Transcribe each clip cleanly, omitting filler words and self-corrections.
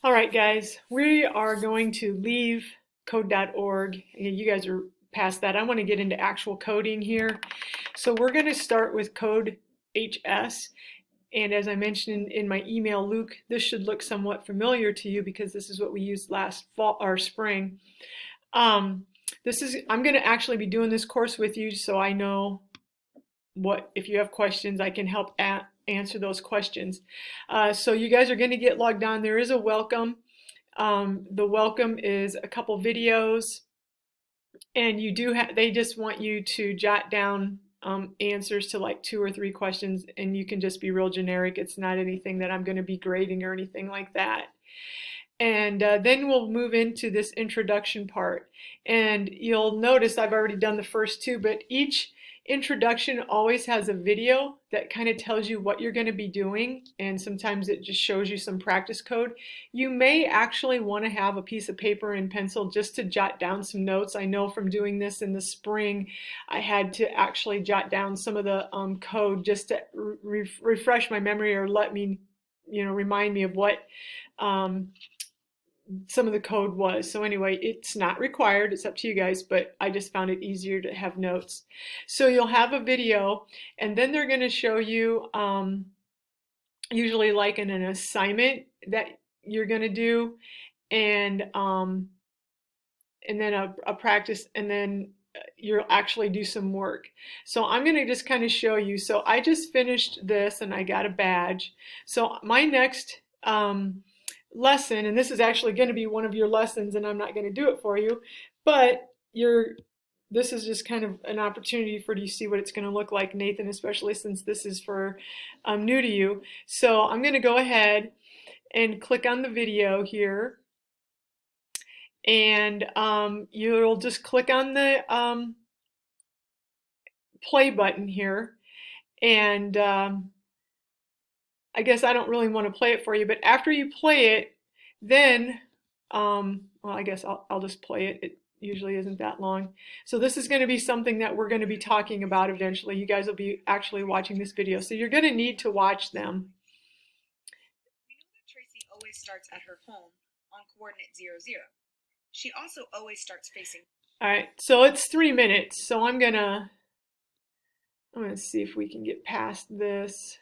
All right, guys, we are going to leave code.org. You guys are past that. I want to get into actual coding here. So we're going to start with CodeHS. And as I mentioned in my email, Luke, this should look somewhat familiar to you because this is what we used last fall or spring. I'm going to actually be doing this course with you so I know what, if you have questions, I can help answer those questions. So you guys are going to get logged on. There is a welcome. The welcome is a couple videos, and they just want you to jot down answers to like 2 or 3 questions, and you can just be real generic. It's not anything that I'm going to be grading or anything like that. And then we'll move into this introduction part. And you'll notice I've already done the first 2, but each introduction always has a video that kind of tells you what you're going to be doing, and sometimes it just shows you some practice code. You may actually want to have a piece of paper and pencil just to jot down some notes. I know from doing this in the spring, I had to actually jot down some of the code just to refresh my memory, or let me, remind me of what some of the code was. So anyway, it's not required, it's up to you guys, but I just found it easier to have notes. So you'll have a video, and then they're going to show you usually like an assignment that you're going to do, and then a practice, and then you'll actually do some work. So I'm going to just kind of show you. So I just finished this and I got a badge. So my next lesson, and this is actually going to be one of your lessons, and I'm not going to do it for you, but this is just kind of an opportunity for you to see what it's going to look like, Nathan, especially since this is for new to you. So I'm going to go ahead and click on the video here, and you'll just click on the play button here, and I guess I don't really want to play it for you, but after you play it, then, well, I guess I'll just play it. It usually isn't that long. So this is going to be something that we're going to be talking about eventually. You guys will be actually watching this video, so you're going to need to watch them. We know that Tracy always starts at her home on coordinate 0, 0. She also always starts facing. All right, so it's 3 minutes, so I'm gonna see if we can get past this.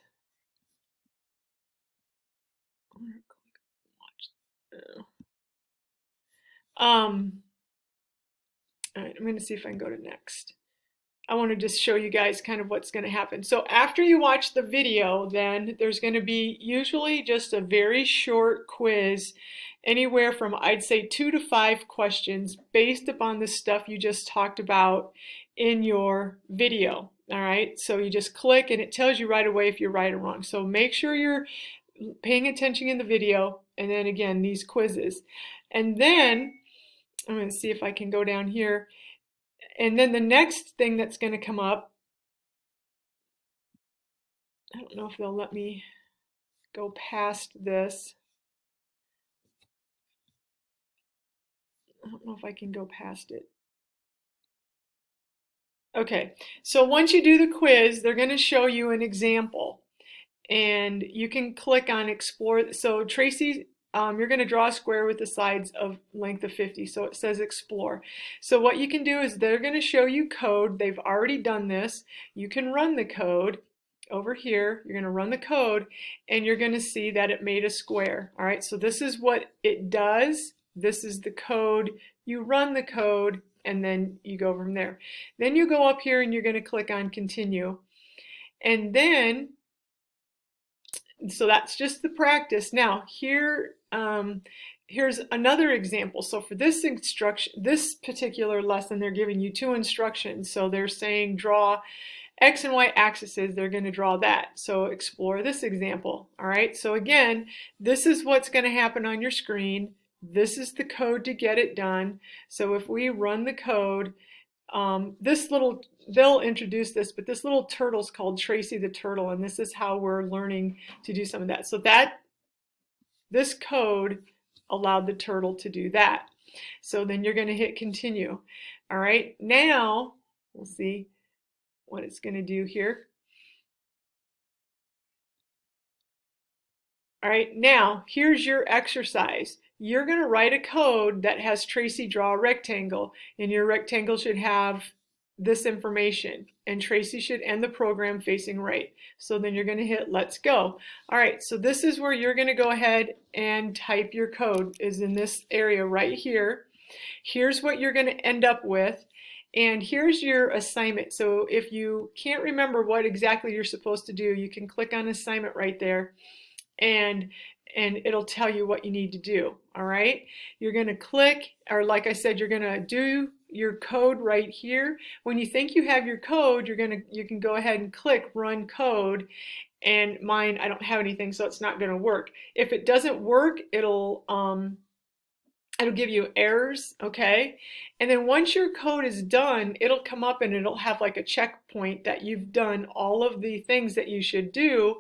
All right, I'm going to see if I can go to next. I want to just show you guys kind of what's going to happen. So after you watch the video, then there's going to be usually just a very short quiz, anywhere from, I'd say, 2 to 5 questions based upon the stuff you just talked about in your video. All right, so you just click and it tells you right away if you're right or wrong. So make sure you're paying attention in the video, and then again, these quizzes. And then I'm going to see if I can go down here. And then the next thing that's going to come up, I don't know if they'll let me go past this. I don't know if I can go past it. Okay, so once you do the quiz, they're going to show you an example. And you can click on explore. So Tracy, you're going to draw a square with the sides of length of 50. So it says explore. So what you can do is they're going to show you code. They've already done this. You can run the code over here. You're going to run the code, and you're going to see that it made a square. All right, so this is what it does. This is the code. You run the code, and then you go from there. Then you go up here and you're going to click on continue. And then, so that's just the practice. Now here's another example. So for this particular lesson, they're giving you 2 instructions. So they're saying draw X and Y axes. They're going to draw that. So explore this example. All right. So again, this is what's going to happen on your screen. This is the code to get it done. So if we run the code, they'll introduce this, but this little turtle's called Tracy the Turtle, and this is how we're learning to do some of that. So this code allowed the turtle to do that. So then you're going to hit continue. All right, now we'll see what it's going to do here. All right, now here's your exercise. You're going to write a code that has Tracy draw a rectangle, and your rectangle should have this information, and Tracy should end the program facing right. So then you're going to hit let's go. All right, so this is where you're going to go ahead and type your code, is in this area right here. Here's what you're going to end up with. And here's your assignment. So if you can't remember what exactly you're supposed to do, you can click on assignment right there, and it'll tell you what you need to do. All right, you're going to click, or like I said, you're going to do your code right here. When you think you have your code, you can go ahead and click run code, and mine, I don't have anything, so it's not going to work. If it doesn't work, it'll give you errors, okay? And then once your code is done, it'll come up and it'll have like a checkpoint that you've done all of the things that you should do,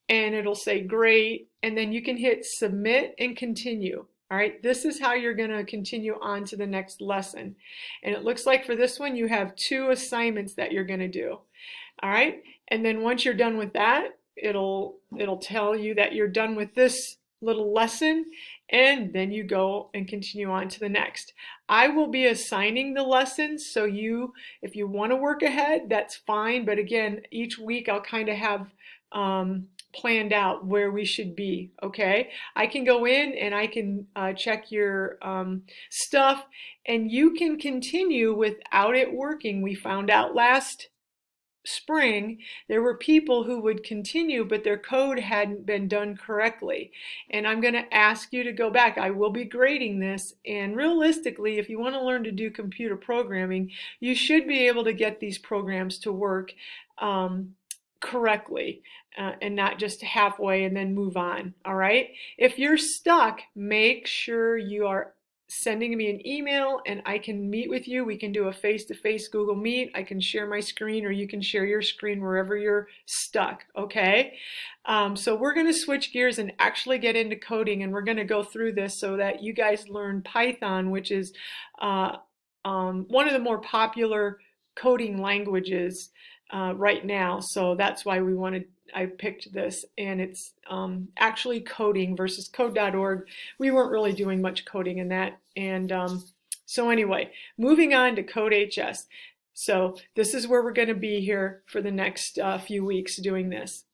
and it'll say great, and then you can hit submit and continue. All right, this is how you're going to continue on to the next lesson. And it looks like for this one you have 2 assignments that you're going to do. All right, and then once you're done with that, it'll tell you that you're done with this little lesson, and then you go and continue on to the next. I will be assigning the lessons, so if you want to work ahead, that's fine, but again, each week I'll kind of have planned out where we should be, okay? I can go in and I can check your stuff, and you can continue without it working. We found out last spring there were people who would continue, but their code hadn't been done correctly, and I'm going to ask you to go back. I will be grading this, and realistically, if you want to learn to do computer programming, you should be able to get these programs to work correctly, and not just halfway and then move on. All right, if you're stuck, make sure you are sending me an email and I can meet with you. We can do a face-to-face Google Meet. I can share my screen, or you can share your screen wherever you're stuck, okay? So we're going to switch gears and actually get into coding, and we're going to go through this so that you guys learn Python, which is one of the more popular coding languages right now. So that's why I picked this, and it's actually coding versus code.org. We weren't really doing much coding in that. And so anyway, moving on to CodeHS. So this is where we're going to be here for the next few weeks doing this.